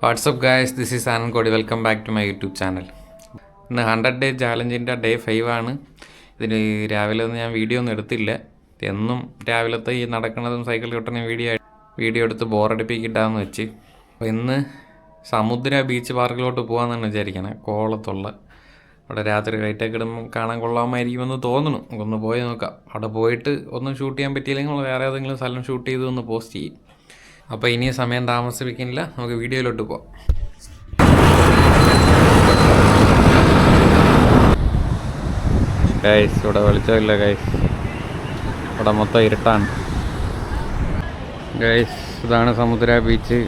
WhatsApp guys, this is Anand Kodi. Welcome back to my YouTube channel. ഇന്ന് 100 day ചാലഞ്ചിൻ്റെ day 5 ആണ്. ഇതിന് രാവിലെ ഒന്നും ഞാൻ വീഡിയോ ഒന്നും എടുത്തില്ല. എന്നും രാവിലത്തെ ഈ നടക്കുന്നതും സൈക്കിൾ ചവിട്ടുന്ന വീഡിയോ എടുത്ത് ബോറടിപ്പിക്കിട്ടാന്ന് വെച്ച്. അപ്പോൾ ഇന്ന് സമുദ്ര ബീച്ച് പാർക്കിലോട്ട് പോകാമെന്നാണ് വിചാരിക്കണേ. കോളത്തുള്ള അവിടെ രാത്രി ലൈറ്റൊക്കെ ഇടുമ്പോൾ കാണാൻ കൊള്ളാമായിരിക്കുമെന്ന് തോന്നുന്നു. നമുക്കൊന്ന് പോയി നോക്കാം. അവിടെ പോയിട്ട് ഒന്നും ഷൂട്ട് ചെയ്യാൻ പറ്റിയില്ലെങ്കിൽ വേറെ ഏതെങ്കിലും സ്ഥലം ഷൂട്ട് ചെയ്ത് ഒന്ന് പോസ്റ്റ് ചെയ്യും. അപ്പോൾ ഇനി സമയം താമസിപ്പിക്കുന്നില്ല, നമുക്ക് വീഡിയോയിലോട്ട് പോകാം. ഗൈസ്, ഇവിടെ വെളിച്ചമില്ല ഗൈസ്, ഇവിടെ മൊത്തം ഇരുട്ടാണ് ഗൈസ്. ഇതാണ് സമുദ്ര ബീച്ച്.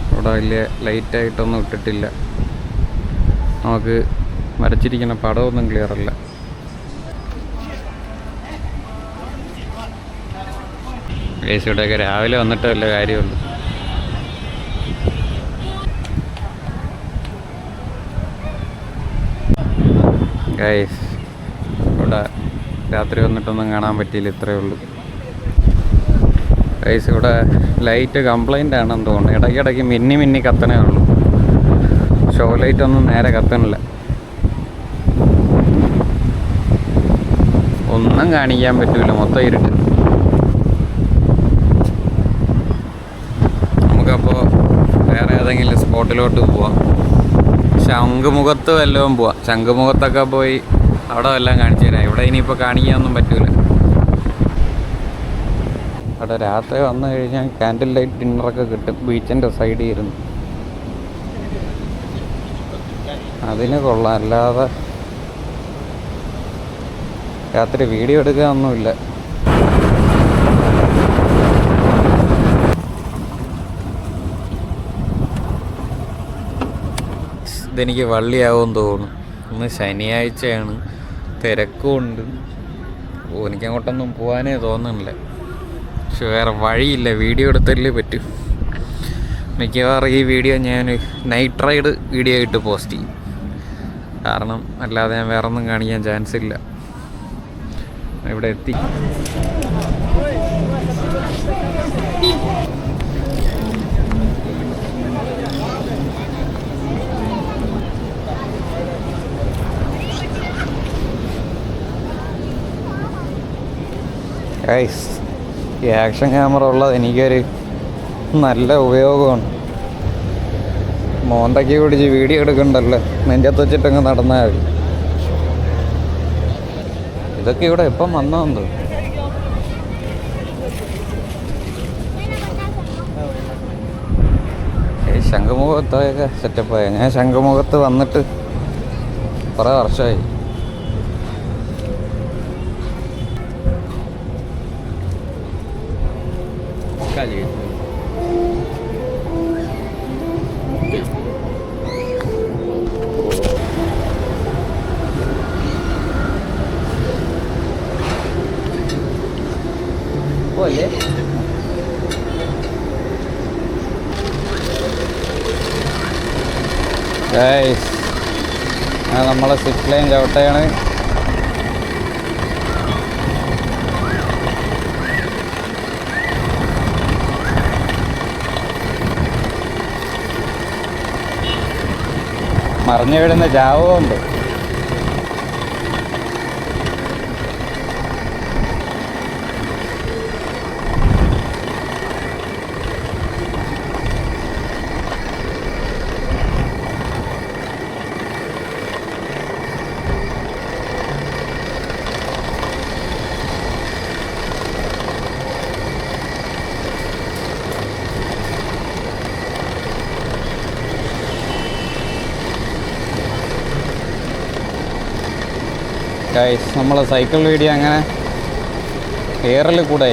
ഇവിടെ വലിയ ലൈറ്റായിട്ടൊന്നും ഇട്ടിട്ടില്ല. നമുക്ക് വരച്ചിരിക്കുന്ന പടമൊന്നും ക്ലിയർ അല്ല. ഗൈസ്, ഇവിടെയൊക്കെ രാവിലെ വന്നിട്ട് വല്ല കാര്യമുള്ളൂ. ഗൈസ്, ഇവിടെ രാത്രി വന്നിട്ടൊന്നും കാണാൻ പറ്റിയില്ല, ഇത്രയേ ഉള്ളൂ. ഗൈസ്, ഇവിടെ ലൈറ്റ് കംപ്ലൈൻ്റ് ആണെന്ന് തോന്നുന്നു. ഇടയ്ക്കിടയ്ക്ക് മിന്നി കത്തണേ ഉള്ളൂ. ഷോ ലൈറ്റ് ഒന്നും നേരെ കത്തണില്ല. ഒന്നും കാണിക്കാൻ പറ്റില്ല, മൊത്തം ഇരുട്ട്. നമുക്കപ്പോൾ വേറെ ഏതെങ്കിലും സ്പോട്ടിലോട്ട് പോവാം. ശംഖുമുഖത്ത് വല്ലതും പോവാം. ശംഖുമുഖത്തൊക്കെ പോയി അവിടെ വല്ലതും കാണിച്ചു തരാം. ഇവിടെ ഇനിയിപ്പോൾ കാണിക്കാനൊന്നും പറ്റില്ല. അവിടെ രാത്രി വന്നു കഴിഞ്ഞാൽ കാൻഡിൽ ലൈറ്റ് ഡിന്നറൊക്കെ കിട്ടും ബീച്ചിൻ്റെ സൈഡിൽ ഇരുന്ന്. അതിന് കൊള്ളാം. അല്ലാതെ രാത്രി വീഡിയോ എടുക്കാനൊന്നുമില്ല. ഇതെനിക്ക് വള്ളിയാവുമെന്ന് തോന്നുന്നു. ഇന്ന് ശനിയാഴ്ചയാണ്, തിരക്കുമുണ്ട്. എനിക്കങ്ങോട്ടൊന്നും പോകാനേ തോന്നുന്നില്ല. പക്ഷെ വേറെ വഴിയില്ല, വീഡിയോ എടുത്തല്ലേ പറ്റും. മിക്കവാറും ഈ വീഡിയോ ഞാൻ നൈറ്റ് റൈഡ് വീഡിയോ ആയിട്ട് പോസ്റ്റ് ചെയ്യും. കാരണം അല്ലാതെ ഞാൻ വേറെ ഒന്നും കാണിക്കാൻ ചാൻസ് ഇല്ല. ഇവിടെ എത്തി. ഗൈസ്, ഈ ആക്ഷൻ ക്യാമറ ഉള്ളത് എനിക്കൊരു നല്ല ഉപയോഗമാണ്. മോന്തയ്ക്ക് പിടിച്ച് വീഡിയോ എടുക്കണ്ടല്ലോ, നെഞ്ചത്ത് വെച്ചിട്ടങ്ങ് നടന്നാൽ മതി. ഇതൊക്കെ ഇവിടെ എപ്പം വന്നതെന്തോ. ശംഖുമുഖത്തൊക്കെ സെറ്റപ്പായ. ഞാൻ ശംഖുമുഖത്ത് വന്നിട്ട് കുറേ വർഷമായി. പോലെ ഗൈസ്, നമ്മളെ സിപ്പ് ലൈൻ ചവിട്ടയാണ്. മറിഞ്ഞു വീഴുന്ന ജാവുണ്ട്. ഗൈസ്, നമ്മളെ സൈക്കിൾ വീഡിയോ അങ്ങനെ എയറിൽ കൂടെ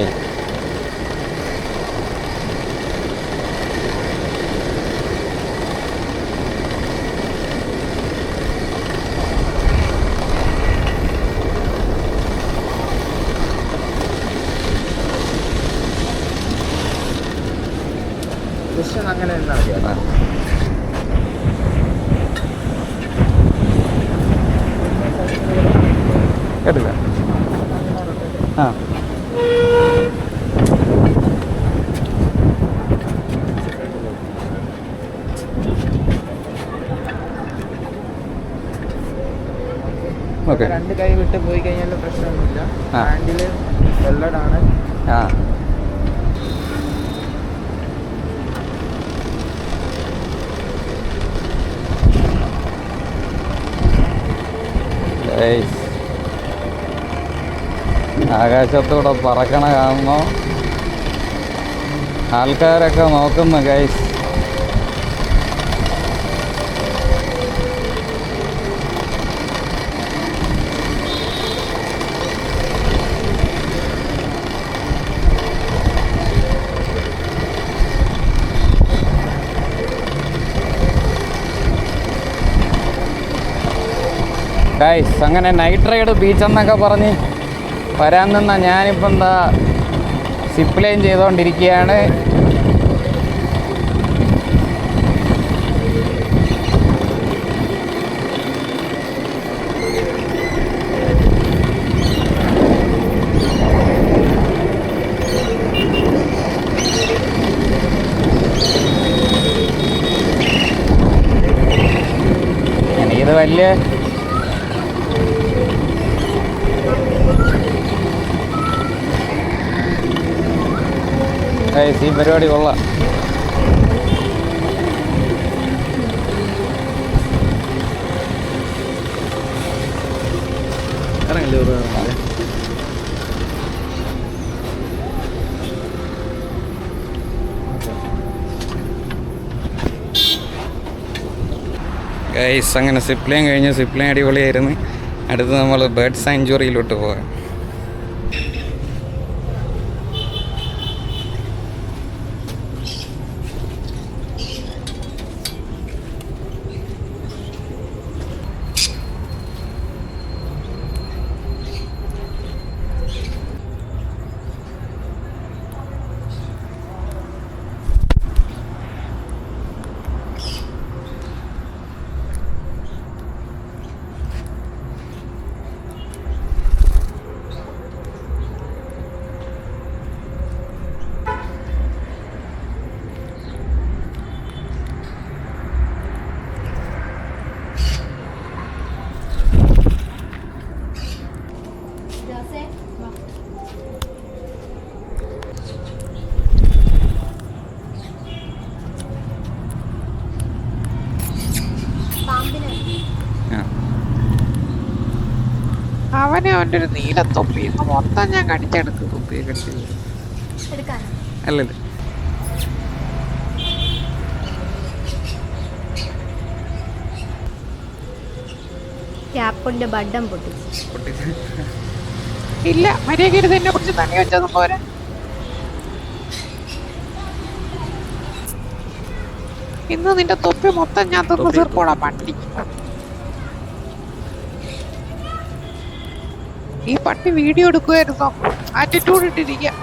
അങ്ങനെ എടുക്കാം. ആ ഓക്കെ. 2 കൈ വിട്ട് പോയി കഴിഞ്ഞാൽ പ്രശ്നമൊന്നുമില്ല. ഹാൻഡിൽ വെള്ളടാണ്. ആ ആകാശത്തൂടെ പറക്കണ കാണുന്നു. ആൾക്കാരൊക്കെ നോക്കുന്നു ഗൈസ്. ഗൈസ് അങ്ങനെ നൈറ്റ് റൈഡ് ബീച്ച് എന്നൊക്കെ പറഞ്ഞ് വരാൻ നിന്ന ഞാനിപ്പോൾ എന്താ സിപ്പ് ലൈൻ ചെയ്തുകൊണ്ടിരിക്കുകയാണ്. ഇത് വലിയ ഈ പരിപാടി കൊള്ളാം. ഗൈസ് അങ്ങനെ സിപ്ലൈൻ കഴിഞ്ഞു. സിപ്ലൈൻ അടിപൊളിയായിരുന്നു. അടുത്ത് നമ്മൾ ബേർഡ് സാങ്ച്വറിയിലോട്ട് പോകാം. അവനെ അവൻ്റെ ഒരു നീല തൊപ്പി മൊത്തം ഞാൻ കടിച്ചെടുക്കും. തൊപ്പിയെ കടിച്ചില്ല അല്ലല്ല. ക്യാപ്പിന്റെ ബട്ടൺ പൊട്ടിച്ചു. ഇല്ല, മര്യാദ എന്നെ കുറിച്ച് തന്നെ വെച്ചതും പോരാ. ഇന്ന് നിന്റെ തൊപ്പി മൊത്തം ഞാൻ തിന്ന് തീർക്കോടാ പട്ടി. ഈ പട്ടി വീഡിയോ എടുക്കുമായിരുന്നോ? ആറ്റിറ്റ്യൂഡ് ഇട്ടിരിക്കുക.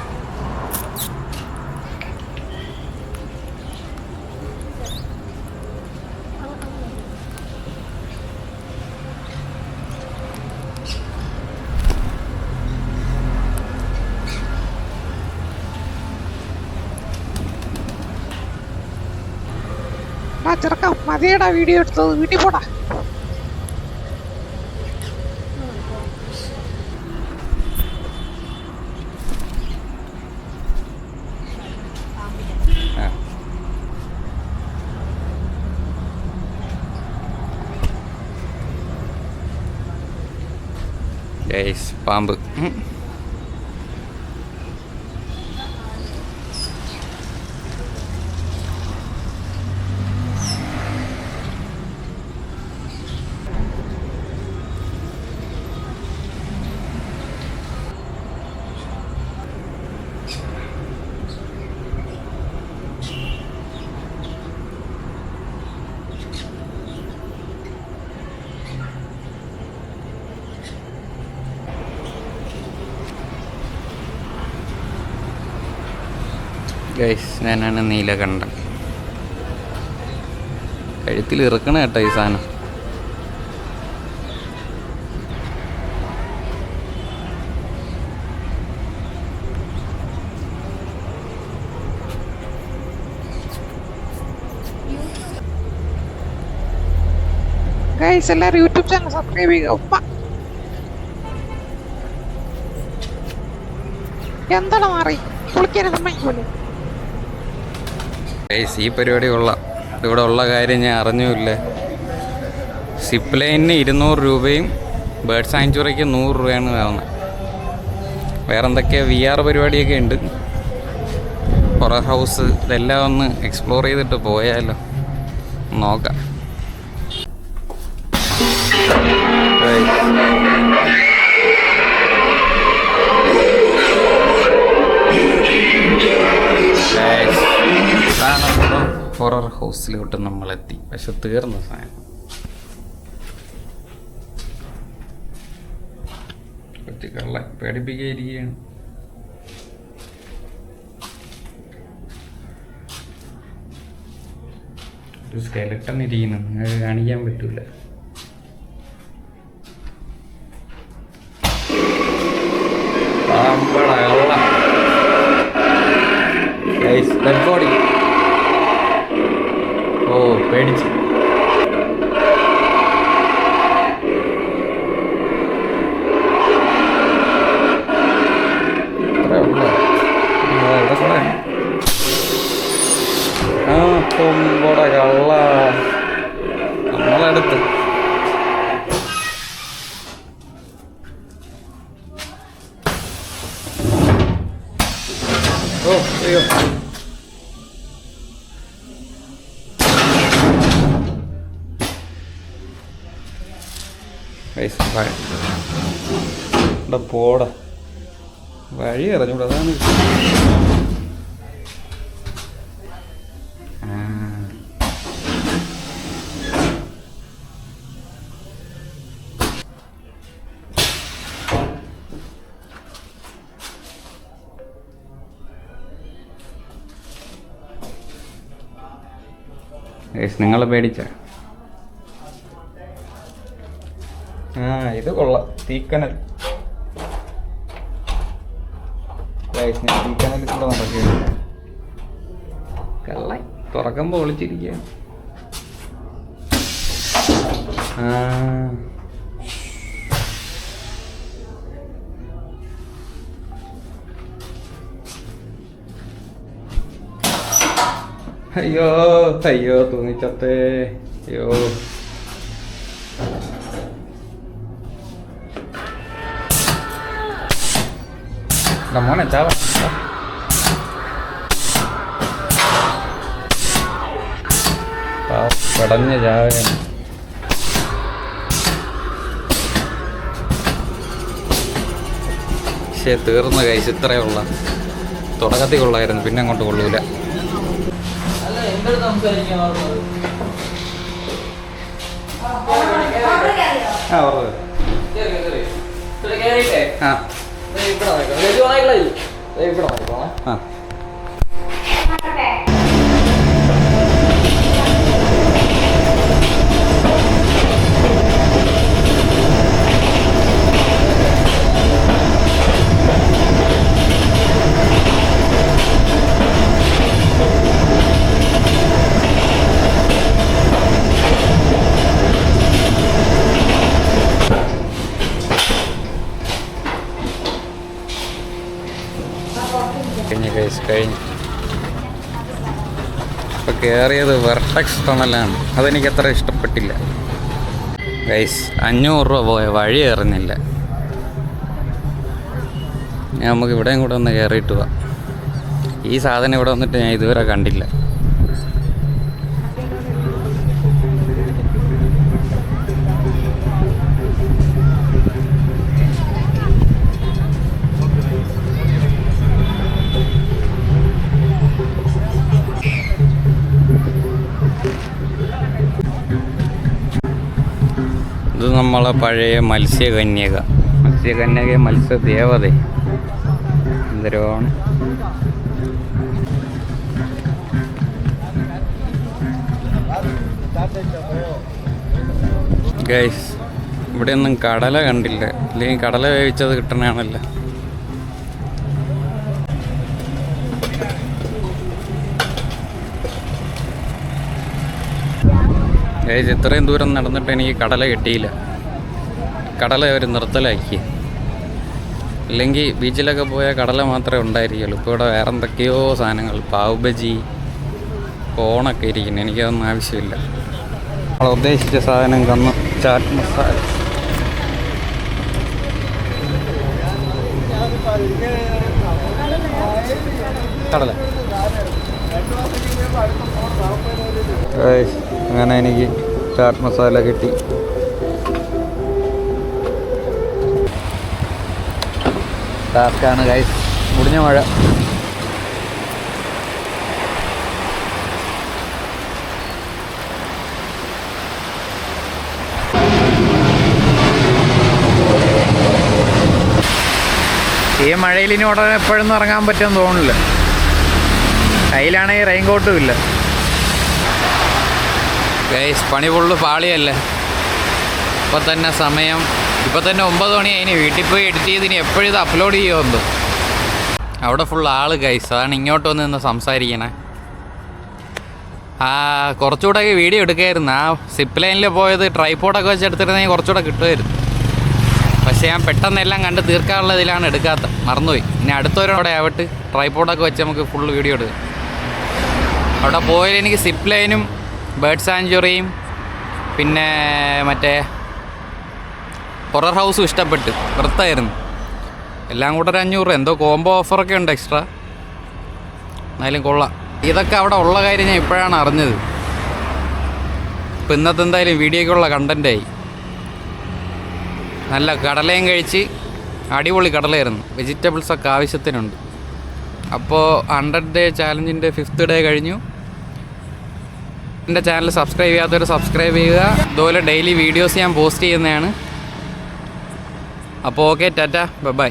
ചെറുക്കം മതിയടാ വീഡിയോ എടുത്തത്, വീട്ടിൽ പോടാ. പാമ്പ്. ഗൈസ് ഞാനാണ് നീലകണ്ഠൻ. കഴുത്തിൽ ഇറക്കണ കേട്ടോ ഈ സാധനം. ഗൈസ് എല്ലാവരും യൂട്യൂബ് ചാനൽ സബ്സ്ക്രൈബ് ചെയ്യുക. ഉമ്മ എന്താണ് മാറി കുളിക്കാൻ സമ്മതിക്കൂലേ? ഈ പരിപാടി കൊള്ളാം. ഇവിടെ ഉള്ള കാര്യം ഞാൻ അറിഞ്ഞുമില്ല. സിപ്പ് ലൈനിന് 200 രൂപയും ബേർഡ് സാങ്ച്വറിക്ക് 100 രൂപയാണ് ആവുന്നത്. വേറെ എന്തൊക്കെയോ VR പരിപാടിയൊക്കെ ഉണ്ട്. ഹൊറർ ഹൗസ് ഇതെല്ലാം ഒന്ന് എക്സ്പ്ലോർ ചെയ്തിട്ട് പോയാലോ, നോക്കാം. ഹൊറർ ഹൗസിലോട്ട് നമ്മളെത്തി. പക്ഷെ തീർന്ന സാധനം കള്ള പേടിപ്പിക്കാതിരിക്കുകയാണ്. ഒരു സ്കെലട്ടൺ ഇരിക്കുന്നു, നിങ്ങൾക്ക് കാണിക്കാൻ പറ്റൂല. ഓ പേടിച്ച് കള്ള നമ്മളടുത്ത് ഓ അയ്യോ ഇവിടെ പോടാ, വഴി അറിഞ്ഞൂടാ. അതാണ് നിങ്ങൾ പേടിച്ച ഇത് കൊള്ളാം. തീക്കനൽ തീക്കനലിൽ കൂടെ നടക്കുകയാണ്. കള്ള തുറക്കുമ്പോൾ ഒളിച്ചിരിക്കുകയാണ്. അയ്യോ അയ്യോ തൂങ്ങിച്ചത്തേ. അയ്യോ മോനെ ചാവ പടഞ്ഞ ചാവയാണ്. പക്ഷേ തീർന്ന കഴിച്ച് ഇത്രയേ ഉള്ള. തുടക്കത്തിൽ കൊള്ളായിരുന്നു, പിന്നെ അങ്ങോട്ട് കൊള്ളൂല. കഴിഞ്ഞു. ഇപ്പോൾ കയറിയത് വെർട്ടെക്സ് ടണലാണ്. അതെനിക്ക് അത്ര ഇഷ്ടപ്പെട്ടില്ല ഗൈസ്. 500 രൂപ പോയ വഴി അറിഞ്ഞില്ല. നമുക്ക് ഇവിടെയും കൂടെ ഒന്ന് കയറിയിട്ട് പോവാം. ഈ സാധനം ഇവിടെ വന്നിട്ട് ഞാൻ ഇതുവരെ കണ്ടില്ല. ഇത് നമ്മളെ പഴയ മത്സ്യകന്യക, മത്സ്യദേവത എന്തരമാണ്. ഗൈസ് ഇവിടെയൊന്നും കടല കണ്ടില്ല. അല്ലെങ്കിൽ കടല വേവിച്ചത് കിട്ടണതാണല്ലോ. ഗൈസ് ഇത്രയും ദൂരം നടന്നിട്ട് എനിക്ക് കടല കിട്ടിയില്ല. കടല അവർ നിർത്തലാക്കി. ഇല്ലെങ്കിൽ ബീച്ചിലൊക്കെ പോയാൽ കടല മാത്രമേ ഉണ്ടായിരിക്കുള്ളൂ. ഇപ്പോൾ ഇവിടെ വേറെ എന്തൊക്കെയോ സാധനങ്ങൾ, പാവ് ബജി, കോണൊക്കെ ഇരിക്കുന്നു. എനിക്കതൊന്നും ആവശ്യമില്ല. നമ്മൾ ഉദ്ദേശിച്ച സാധനം കന്ന് ചാറ്റ് മസാല. കടല അങ്ങനെ എനിക്ക് ചാറ്റ് മസാല കിട്ടി. ടാസ്ക്കാണ് ഗൈസ്. മുടിഞ്ഞ മഴ. ഈ മഴയിൽ ഇനി ഉടനെ എപ്പോഴൊന്നും ഇറങ്ങാൻ പറ്റുമെന്ന് തോന്നുന്നില്ല. കയ്യിലാണെങ്കിൽ റെയിൻ കോട്ടും ഇല്ല. ഗൈസ് പണി ഫുള്ള് പാളിയല്ലേ. ഇപ്പം തന്നെ സമയം 9 മണിയായി. ഇനി വീട്ടിൽ പോയി എഡിറ്റ് ചെയ്ത് ഇനി എപ്പോഴും ഇത് അപ്ലോഡ് ചെയ്യുമെന്തോ. അവിടെ ഫുൾ ആള് ഗൈസ്. അതാണ് ഇങ്ങോട്ട് വന്ന് നിന്ന് സംസാരിക്കണേ. കുറച്ചുകൂടെ വീഡിയോ എടുക്കായിരുന്നു. ആ സിപ്പ് ലൈനിൽ പോയത് ട്രൈപോഡൊക്കെ വെച്ച് എടുത്തിരുന്നെങ്കിൽ കുറച്ചുകൂടെ കിട്ടുമായിരുന്നു. പക്ഷേ ഞാൻ പെട്ടെന്ന് എല്ലാം കണ്ട് തീർക്കാനുള്ള ഇതിലാണ് എടുക്കാത്ത, മറന്നുപോയി. ഇനി അടുത്തവരോടെ ആവട്ടെ ട്രൈപോഡൊക്കെ വെച്ച് നമുക്ക് ഫുൾ വീഡിയോ എടുക്കാം. അവിടെ പോയാൽ എനിക്ക് സിപ്പ് ലൈനും ബേർഡ് സാഞ്ചുറിയും പിന്നെ മറ്റേ ഹൊറർ ഹൗസും ഇഷ്ടപ്പെട്ട്. വൃത്തായിരുന്നു. എല്ലാം കൂടെ ഒരു 500 രൂപ എന്തോ കോംബോ ഓഫറൊക്കെ ഉണ്ട് എക്സ്ട്രാ. എന്നാലും കൊള്ളാം. ഇതൊക്കെ അവിടെ ഉള്ള കാര്യം ഞാൻ ഇപ്പോഴാണ് അറിഞ്ഞത്. ഇപ്പം ഇന്നത്തെ എന്തായാലും വീഡിയോയ്ക്കുള്ള കണ്ടൻറ്റായി. നല്ല കടലയും കഴിച്ച് അടിപൊളി കടലയായിരുന്നു. വെജിറ്റബിൾസൊക്കെ ആവശ്യത്തിനുണ്ട്. അപ്പോൾ 100 ഡേ ചാലഞ്ചിൻ്റെ 5th ഡേ കഴിഞ്ഞു. എൻ്റെ ചാനൽ സബ്സ്ക്രൈബ് ചെയ്യാത്തവർ സബ്സ്ക്രൈബ് ചെയ്യുക. ഇതുപോലെ ഡെയിലി വീഡിയോസ് ഞാൻ പോസ്റ്റ് ചെയ്യുന്നതാണ്. അപ്പോൾ ഓക്കെ, ടാറ്റ, ബൈ.